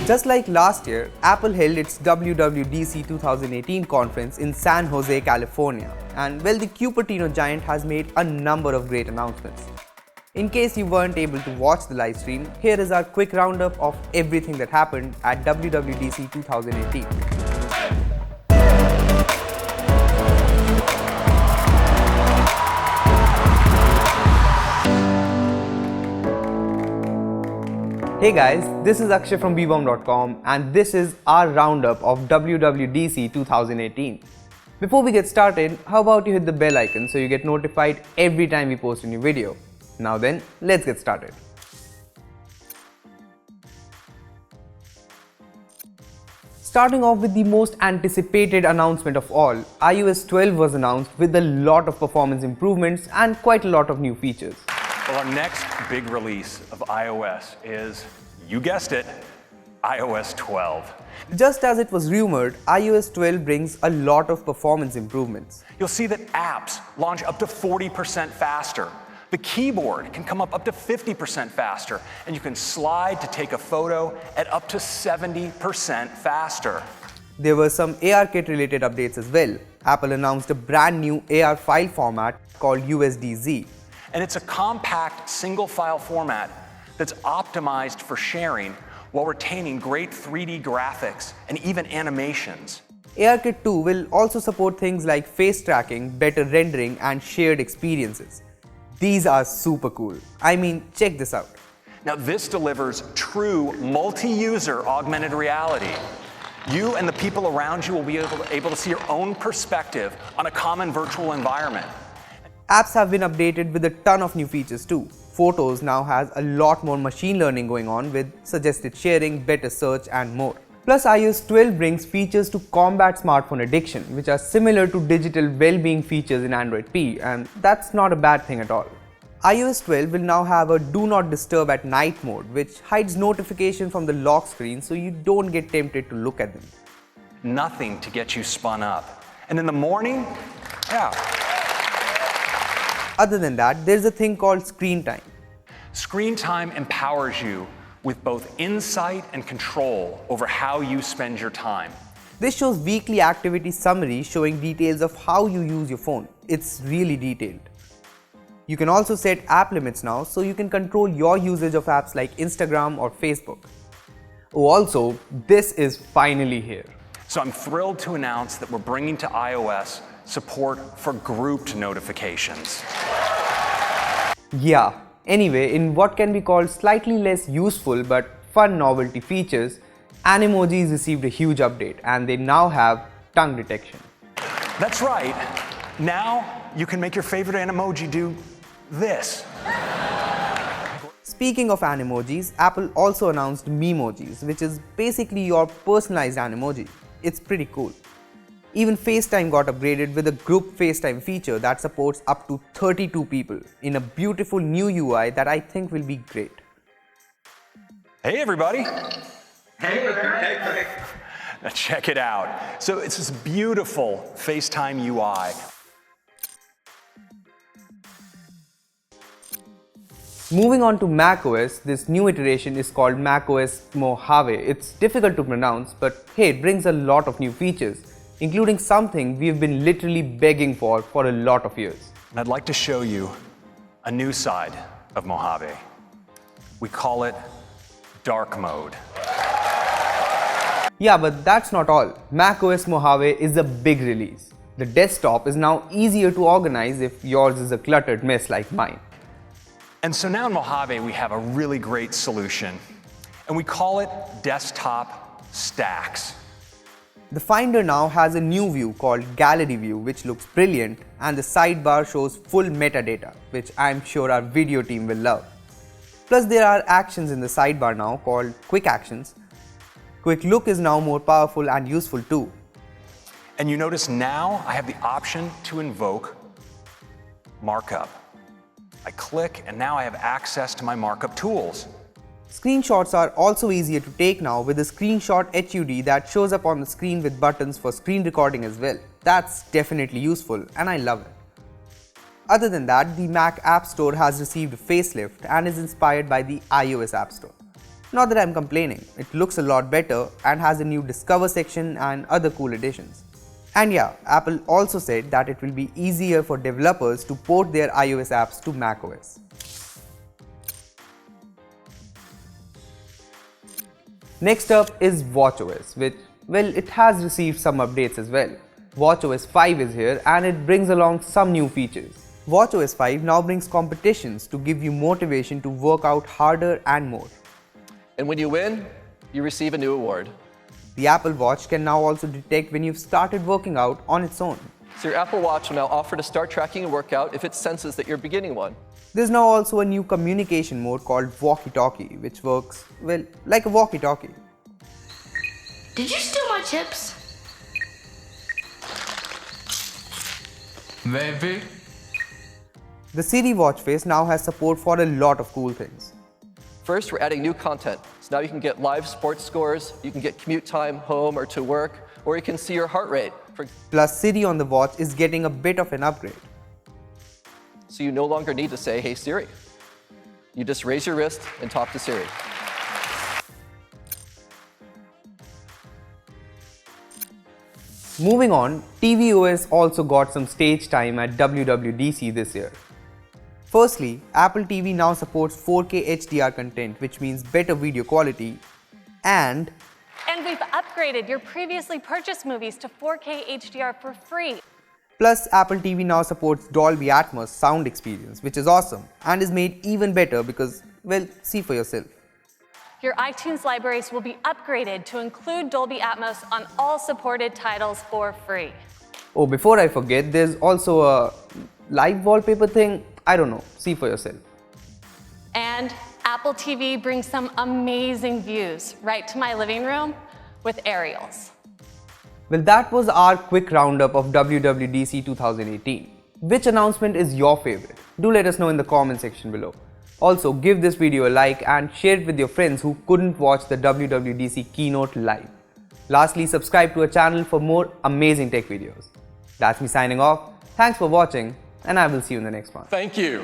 Just like last year, Apple held its WWDC 2018 conference in San Jose, California, and well, the Cupertino giant has made a number of great announcements. In case you weren't able to watch the live stream, here is our quick roundup of everything that happened at WWDC 2018. Hey guys, this is Akshay from Beebom.com and this is our roundup of WWDC 2018. Before we get started, how about you hit the bell icon so you get notified every time we post a new video. Now then, let's get started. Starting off with the most anticipated announcement of all, iOS 12 was announced with a lot of performance improvements and quite a lot of new features. Well, our next big release of iOS is, you guessed it, iOS 12. Just as it was rumored, iOS 12 brings a lot of performance improvements. You'll see that apps launch up to 40% faster. The keyboard can come up to 50% faster, and you can slide to take a photo at up to 70% faster. There were some ARKit related updates as well. Apple announced a brand new AR file format called USDZ. And it's a compact single file format that's optimized for sharing while retaining great 3D graphics and even animations. ARKit 2 will also support things like face tracking, better rendering and shared experiences. These are super cool. I mean, check this out. Now this delivers true multi-user augmented reality. You and the people around you will be able to see your own perspective on a common virtual environment. Apps have been updated with a ton of new features too. Photos now has a lot more machine learning going on with suggested sharing, better search and more. Plus iOS 12 brings features to combat smartphone addiction, which are similar to digital well-being features in Android P, and that's not a bad thing at all. iOS 12 will now have a Do Not Disturb at Night mode, which hides notifications from the lock screen so you don't get tempted to look at them. Nothing to get you spun up. And in the morning, Other than that, there's a thing called screen time. Screen time empowers you with both insight and control over how you spend your time. This shows weekly activity summary showing details of how you use your phone. It's really detailed. You can also set app limits now so you can control your usage of apps like Instagram or Facebook. Oh, also, this is finally here. So I'm thrilled to announce that we're bringing to iOS support for grouped notifications. Yeah, anyway, in what can be called slightly less useful but fun novelty features, Animojis received a huge update and they now have tongue detection. That's right. Now you can make your favorite Animoji do this. Speaking of Animojis, Apple also announced Memojis, which is basically your personalized Animoji. It's pretty cool. Even FaceTime got upgraded with a group FaceTime feature that supports up to 32 people in a beautiful new UI that I think will be great. Hey everybody. Hey. Now check it out. So it's this beautiful FaceTime UI. Moving on to macOS, this new iteration is called macOS Mojave. It's difficult to pronounce, but hey, it brings a lot of new features, including something we've been literally begging for a lot of years. And I'd like to show you a new side of Mojave. We call it dark mode. Yeah, but that's not all. macOS Mojave is a big release. The desktop is now easier to organize if yours is a cluttered mess like mine. And so now in Mojave we have a really great solution, and we call it desktop stacks. The Finder now has a new view called Gallery View, which looks brilliant, and the sidebar shows full metadata, which I'm sure our video team will love. Plus there are actions in the sidebar now called Quick Actions. Quick Look is now more powerful and useful too. And you notice now I have the option to invoke markup. I click and now I have access to my markup tools. Screenshots are also easier to take now with a screenshot HUD that shows up on the screen with buttons for screen recording as well. That's definitely useful and I love it. Other than that, the Mac App Store has received a facelift and is inspired by the iOS App Store. Not that I'm complaining, it looks a lot better and has a new Discover section and other cool additions. And yeah, Apple also said that it will be easier for developers to port their iOS apps to macOS. Next up is WatchOS, which, well, it has received some updates as well. WatchOS 5 is here and it brings along some new features. WatchOS 5 now brings competitions to give you motivation to work out harder and more. And when you win, you receive a new award. The Apple Watch can now also detect when you've started working out on its own. So your Apple Watch will now offer to start tracking a workout if it senses that you're beginning one. There's now also a new communication mode called walkie-talkie, which works, well, like a walkie-talkie. Did you steal my chips? Maybe. The Siri watch face now has support for a lot of cool things. First, we're adding new content. So now you can get live sports scores, you can get commute time home or to work, or you can see your heart rate. Plus, Siri on the watch is getting a bit of an upgrade. So you no longer need to say, "Hey Siri." You just raise your wrist and talk to Siri. Moving on, tvOS also got some stage time at WWDC this year. Firstly, Apple TV now supports 4K HDR content, which means better video quality, and we've upgraded your previously purchased movies to 4K HDR for free. plus Apple TV now supports Dolby Atmos sound experience, which is awesome and is made even better because, well, see for yourself. Your iTunes libraries will be upgraded to include Dolby Atmos on all supported titles for free. Oh, before I forget, there's also a live wallpaper thing. I don't know, see for yourself. And Apple TV brings some amazing views right to my living room with aerials. Well, that was our quick roundup of WWDC 2018. Which announcement is your favorite? Do let us know in the comment section below. Also, give this video a like and share it with your friends who couldn't watch the WWDC keynote live. Lastly, subscribe to our channel for more amazing tech videos. That's me signing off. Thanks for watching, and I will see you in the next one. Thank you.